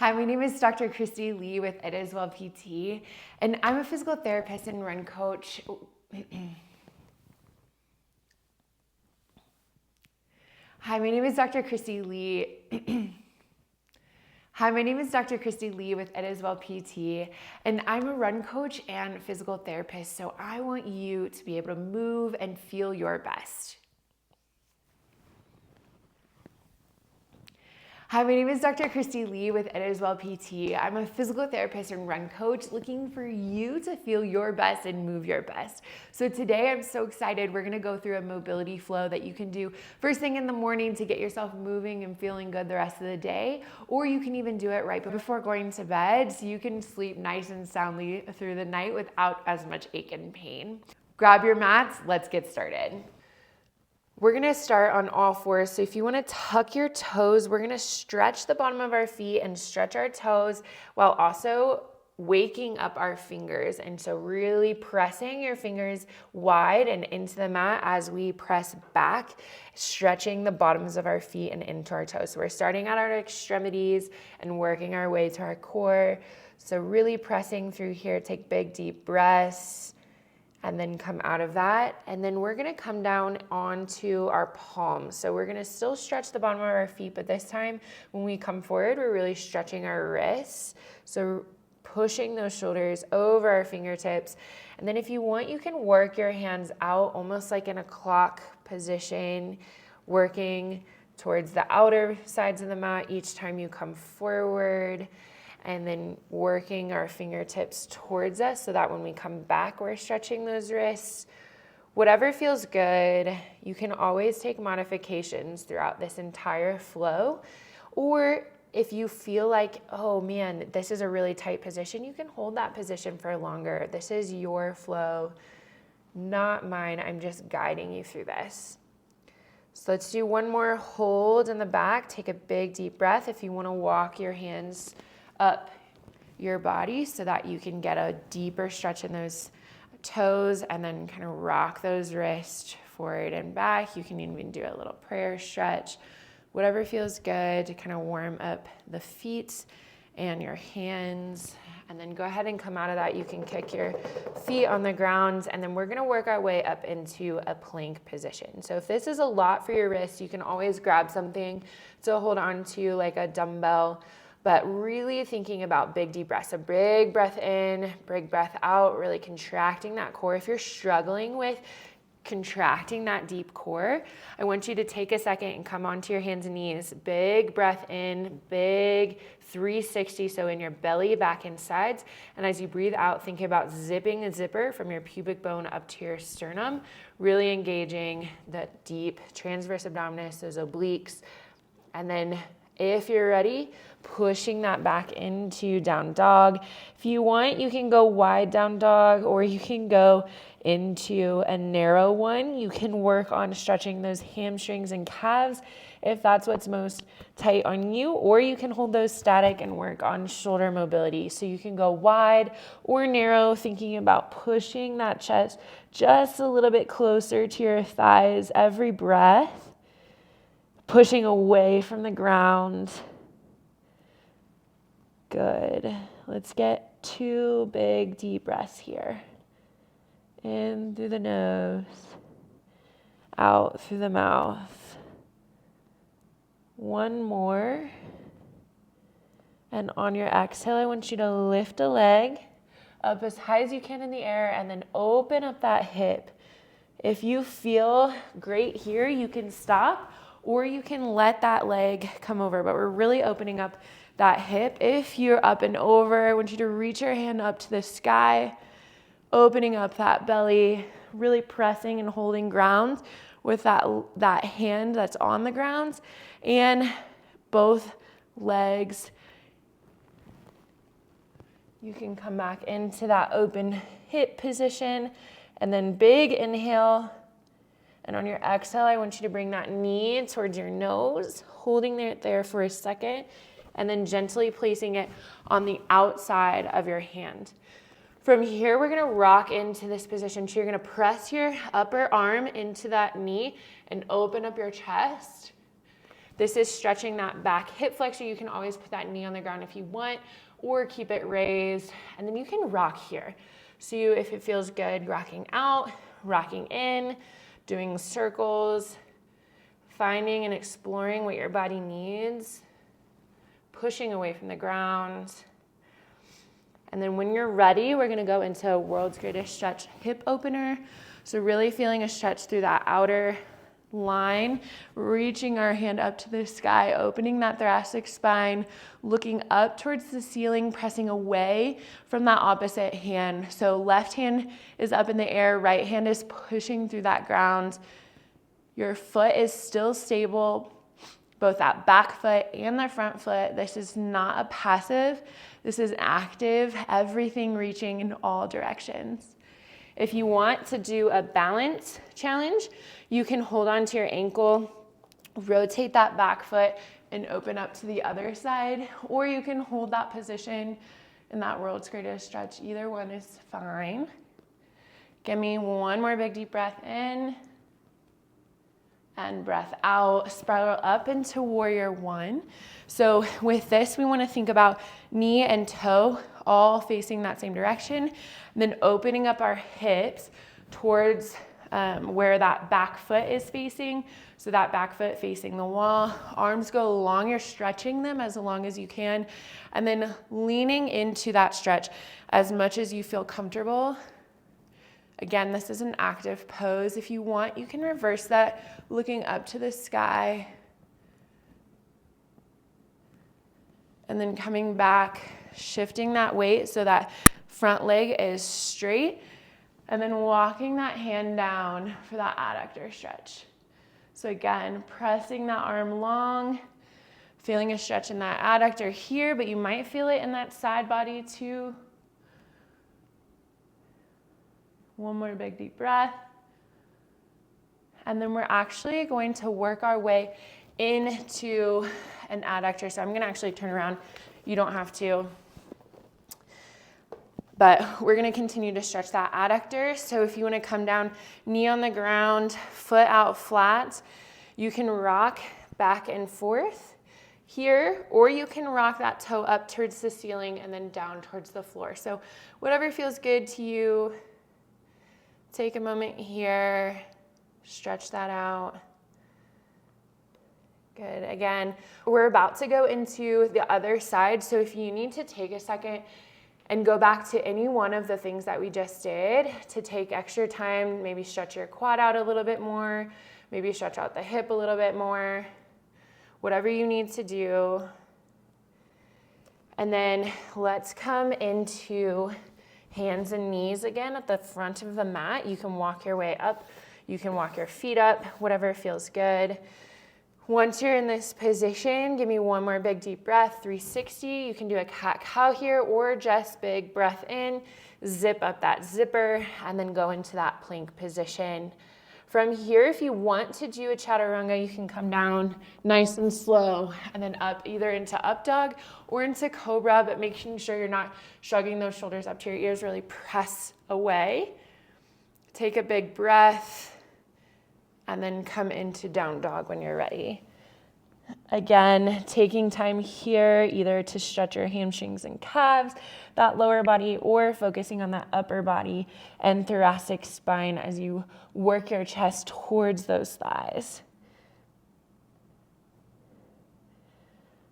Hi, my name is Dr. Christy Lee with It Is Well PT, and I'm a physical therapist and run coach. Hi, my name is Dr. Christy Lee. Hi, my name is Dr. Christy Lee with It Is Well PT, and I'm a run coach and physical therapist, so I want you to be able to move and feel your best. Hi, my name is Dr. Christy Lee with It Is Well PT. I'm a physical therapist and run coach looking for you to feel your best and move your best. So today I'm so excited. We're gonna go through a mobility flow that you can do first thing in the morning to get yourself moving and feeling good the rest of the day, or you can even do it right before going to bed so you can sleep nice and soundly through the night without as much ache and pain. Grab your mats, let's get started. We're gonna start on all fours. So if you wanna tuck your toes, we're gonna stretch the bottom of our feet and stretch our toes while also waking up our fingers. And so really pressing your fingers wide and into the mat as we press back, stretching the bottoms of our feet and into our toes. So we're starting at our extremities and working our way to our core. So really pressing through here, take big deep breaths. And then come out of that. And then we're gonna come down onto our palms. So we're gonna still stretch the bottom of our feet, but this time when we come forward, we're really stretching our wrists. So pushing those shoulders over our fingertips. And then if you want, you can work your hands out almost like in a clock position, working towards the outer sides of the mat each time you come forward. And then working our fingertips towards us so that when we come back, we're stretching those wrists. Whatever feels good, you can always take modifications throughout this entire flow. Or if you feel like, oh man, this is a really tight position, you can hold that position for longer. This is your flow, not mine. I'm just guiding you through this. So let's do one more hold in the back. Take a big deep breath. If you want to walk your hands up your body so that you can get a deeper stretch in those toes and then kind of rock those wrists forward and back. You can even do a little prayer stretch, whatever feels good to kind of warm up the feet and your hands. And then go ahead and come out of that. You can kick your feet on the ground, and then we're gonna work our way up into a plank position. So if this is a lot for your wrists, you can always grab something to hold on to, like a dumbbell, but really thinking about big deep breaths. So big breath in, big breath out, really contracting that core. If you're struggling with contracting that deep core, I want you to take a second and come onto your hands and knees. Big breath in, big 360, so in your belly, back and sides. And as you breathe out, think about zipping the zipper from your pubic bone up to your sternum, really engaging that deep transverse abdominis, those obliques. And then if you're ready, pushing that back into down dog. If you want, you can go wide down dog, or you can go into a narrow one. You can work on stretching those hamstrings and calves if that's what's most tight on you, or you can hold those static and work on shoulder mobility. So you can go wide or narrow, thinking about pushing that chest just a little bit closer to your thighs every breath. Pushing away from the ground. Good. Let's get 2 big deep breaths here. In through the nose, out through the mouth. One more. And on your exhale, I want you to lift a leg up as high as you can in the air and then open up that hip. If you feel great here, you can stop, or you can let that leg come over, but we're really opening up that hip. If you're up and over, I want you to reach your hand up to the sky, opening up that belly, really pressing and holding ground with that hand that's on the ground, and both legs. You can come back into that open hip position, and then big inhale. And on your exhale, I want you to bring that knee towards your nose, holding it there for a second, and then gently placing it on the outside of your hand. From here, we're gonna rock into this position. So you're gonna press your upper arm into that knee and open up your chest. This is stretching that back hip flexor. You can always put that knee on the ground if you want, or keep it raised. And then you can rock here. So if it feels good, rocking out, rocking in, doing circles, finding and exploring what your body needs, pushing away from the ground. And then when you're ready, we're gonna go into World's Greatest Stretch hip opener. So really feeling a stretch through that outer line, reaching our hand up to the sky, opening that thoracic spine, looking up towards the ceiling, pressing away from that opposite hand. So left hand is up in the air, right hand is pushing through that ground. Your foot is still stable, both that back foot and the front foot. This is not a passive, this is active, everything reaching in all directions. If you want to do a balance challenge, you can hold on to your ankle, rotate that back foot, and open up to the other side, or you can hold that position in that World's Greatest Stretch. Either one is fine. Give me one more big deep breath in, and breath out. Spiral up into Warrior One. So with this, we want to think about knee and toe all facing that same direction, and then opening up our hips towards where that back foot is facing. So that back foot facing the wall, arms go long, you're stretching them as long as you can, and then leaning into that stretch as much as you feel comfortable. Again, this is an active pose. If you want, you can reverse that, looking up to the sky. And then coming back, shifting that weight so that front leg is straight. And then walking that hand down for that adductor stretch. So again, pressing that arm long, feeling a stretch in that adductor here, but you might feel it in that side body too. One more big deep breath. And then we're actually going to work our way into an adductor. So I'm gonna actually turn around. You don't have to. But we're gonna continue to stretch that adductor. So if you wanna come down, knee on the ground, foot out flat, you can rock back and forth here, or you can rock that toe up towards the ceiling and then down towards the floor. So whatever feels good to you. Take a moment here, stretch that out. Good. Again, we're about to go into the other side. So if you need to take a second and go back to any one of the things that we just did to take extra time, maybe stretch your quad out a little bit more, maybe stretch out the hip a little bit more, whatever you need to do. And then let's come into hands and knees again at the front of the mat. You can walk your way up. You can walk your feet up, whatever feels good. Once you're in this position, give me one more big deep breath, 360. You can do a cat-cow here, or just big breath in, zip up that zipper, and then go into that plank position. From here, if you want to do a chaturanga, you can come down nice and slow and then up either into up dog or into cobra, but making sure you're not shrugging those shoulders up to your ears, really press away. Take a big breath and then come into down dog when you're ready. Again, taking time here either to stretch your hamstrings and calves, that lower body, or focusing on that upper body and thoracic spine as you work your chest towards those thighs.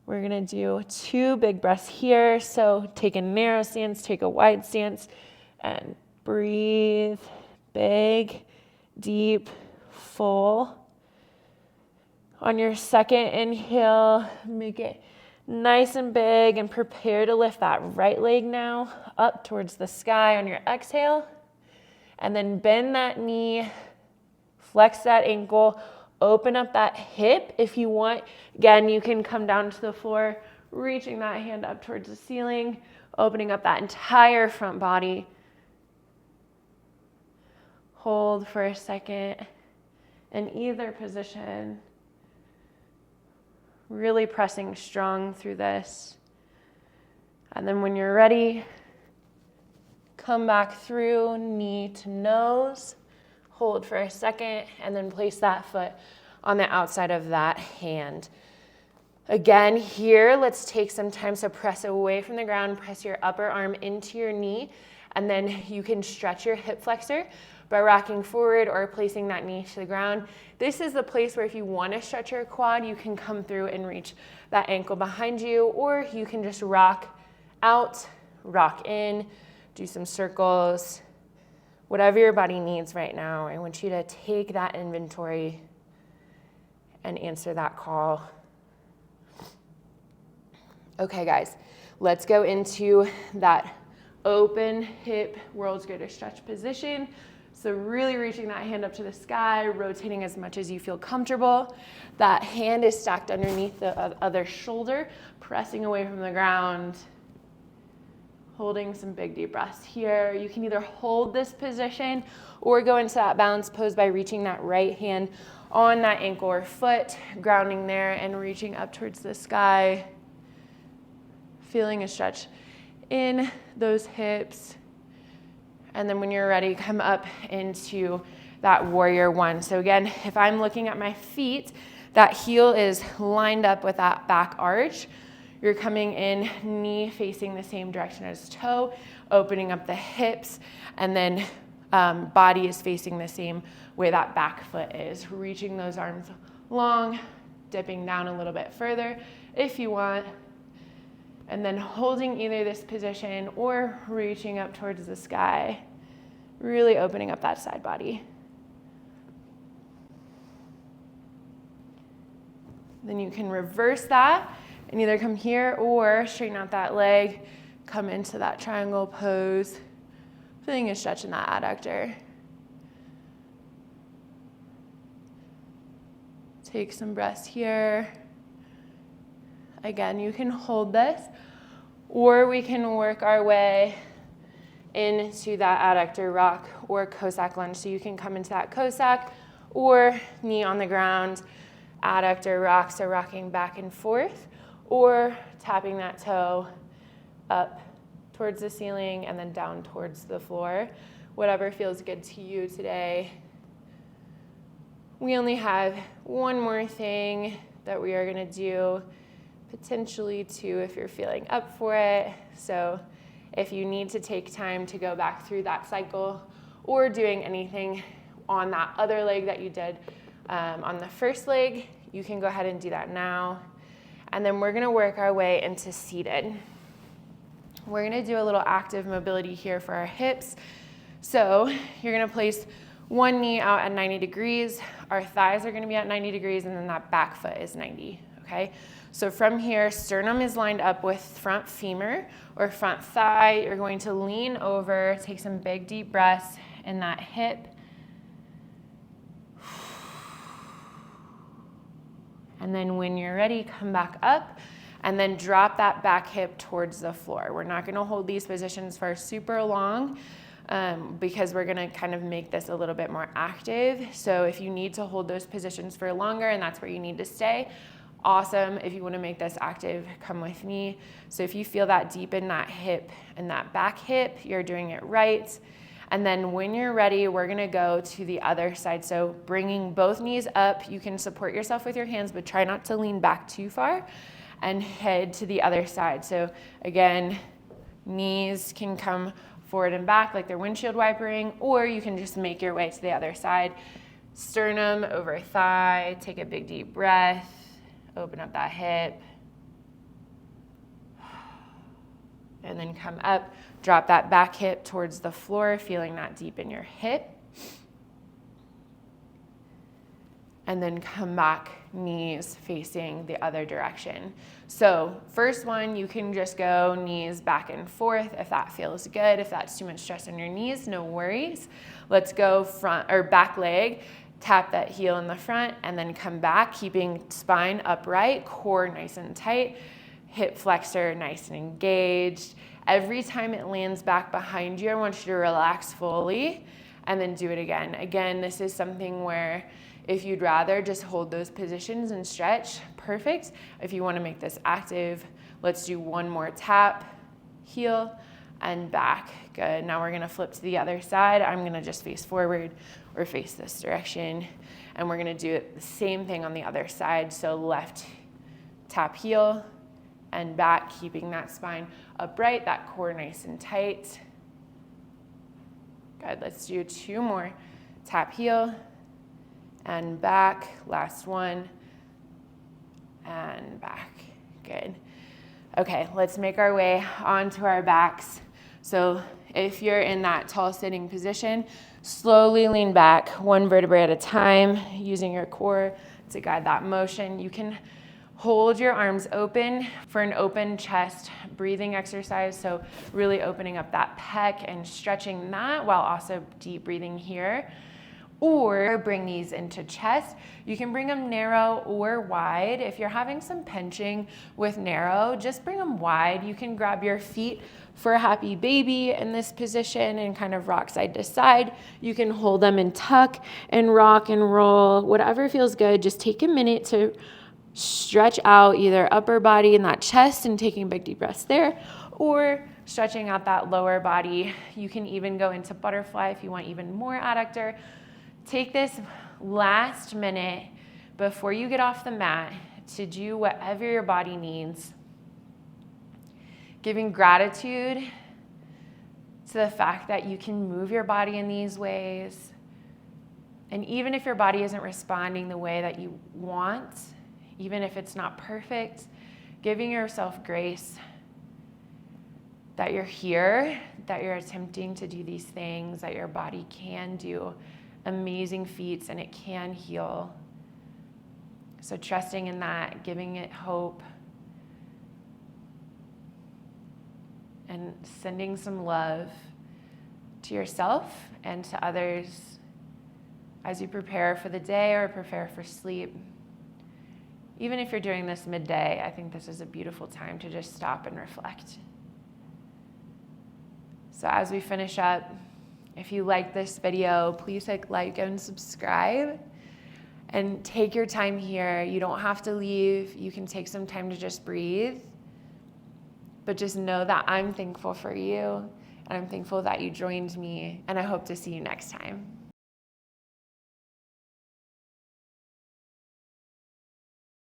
We're gonna do 2 big breaths here. So take a narrow stance, take a wide stance, and breathe. Big, deep, full. On your second inhale, make it nice and big and prepare to lift that right leg now up towards the sky on your exhale. And then bend that knee, flex that ankle, open up that hip if you want. Again, you can come down to the floor, reaching that hand up towards the ceiling, opening up that entire front body. Hold for a second in either position. Really pressing strong through this. And then when you're ready, come back through knee to nose. Hold for a second and then place that foot on the outside of that hand. Again, here, let's take some time. So press away from the ground, press your upper arm into your knee, and then you can stretch your hip flexor by rocking forward or placing that knee to the ground. This is the place where if you want to stretch your quad, you can come through and reach that ankle behind you, or you can just rock out, rock in, do some circles. Whatever your body needs right now, I want you to take that inventory and answer that call. Okay, guys, let's go into that open hip world's greatest stretch position. So really reaching that hand up to the sky, rotating as much as you feel comfortable. That hand is stacked underneath the other shoulder, pressing away from the ground. Holding some big deep breaths here. You can either hold this position or go into that balance pose by reaching that right hand on that ankle or foot, grounding there and reaching up towards the sky. Feeling a stretch in those hips. And then when you're ready, come up into that warrior one. So again, if I'm looking at my feet, that heel is lined up with that back arch. You're coming in, knee facing the same direction as toe, opening up the hips, and then body is facing the same way that back foot is. Reaching those arms long, dipping down a little bit further if you want, and then holding either this position or reaching up towards the sky, really opening up that side body. Then you can reverse that and either come here or straighten out that leg, come into that triangle pose, feeling a stretch in that adductor. Take some breaths here. Again, you can hold this, or we can work our way into that adductor rock or Cossack lunge. So you can come into that Cossack or knee on the ground, adductor rock, so rocking back and forth, or tapping that toe up towards the ceiling and then down towards the floor. Whatever feels good to you today. We only have one more thing that we are gonna do, potentially two if you're feeling up for it. So if you need to take time to go back through that cycle or doing anything on that other leg that you did on the first leg, you can go ahead and do that now. And then we're gonna work our way into seated. We're gonna do a little active mobility here for our hips. So you're gonna place one knee out at 90 degrees. Our thighs are gonna be at 90 degrees, and then that back foot is 90, okay? So from here, sternum is lined up with front femur or front thigh. You're going to lean over, take some big deep breaths in that hip. And then when you're ready, come back up and then drop that back hip towards the floor. We're not gonna hold these positions for super long because we're gonna kind of make this a little bit more active. So if you need to hold those positions for longer and that's where you need to stay, awesome. If you wanna make this active, come with me. So if you feel that deep in that hip and that back hip, you're doing it right. And then when you're ready, we're gonna go to the other side. So bringing both knees up, you can support yourself with your hands, but try not to lean back too far, and head to the other side. So again, knees can come forward and back like they're windshield wipering, or you can just make your way to the other side. Sternum over thigh, take a big deep breath, open up that hip, and then come up. Drop that back hip towards the floor, feeling that deep in your hip. And then come back, knees facing the other direction. So first one, you can just go knees back and forth if that feels good. If that's too much stress on your knees, no worries. Let's go front or back leg, tap that heel in the front, and then come back, keeping spine upright, core nice and tight, hip flexor nice and engaged. Every time it lands back behind you, I want you to relax fully and then do it again. Again, this is something where if you'd rather just hold those positions and stretch, perfect. If you want to make this active, let's do one more tap, heel, and back. Good. Now we're going to flip to the other side. I'm going to just face forward or face this direction. And we're going to do the same thing on the other side. So left tap heel, and back, keeping that spine upright, that core nice and tight. Good, let's do 2 more. Tap heel, and back, last one, and back, good. Okay, let's make our way onto our backs. So if you're in that tall sitting position, slowly lean back 1 vertebrae at a time, using your core to guide that motion. You can hold your arms open for an open chest breathing exercise. So really opening up that pec and stretching that while also deep breathing here. Or bring these into chest. You can bring them narrow or wide. If you're having some pinching with narrow, just bring them wide. You can grab your feet for a happy baby in this position and kind of rock side to side. You can hold them and tuck and rock and roll, whatever feels good. Just take a minute to stretch out either upper body in that chest and taking big deep breaths there, or stretching out that lower body. You can even go into butterfly if you want even more adductor. Take this last minute before you get off the mat to do whatever your body needs. Giving gratitude to the fact that you can move your body in these ways. And even if your body isn't responding the way that you want, even if it's not perfect, giving yourself grace that you're here, that you're attempting to do these things, that your body can do amazing feats and it can heal. So trusting in that, giving it hope, and sending some love to yourself and to others as you prepare for the day or prepare for sleep. Even if you're doing this midday, I think this is a beautiful time to just stop and reflect. So as we finish up, if you like this video, please hit like and subscribe. And take your time here. You don't have to leave. You can take some time to just breathe. But just know that I'm thankful for you, and I'm thankful that you joined me, and I hope to see you next time.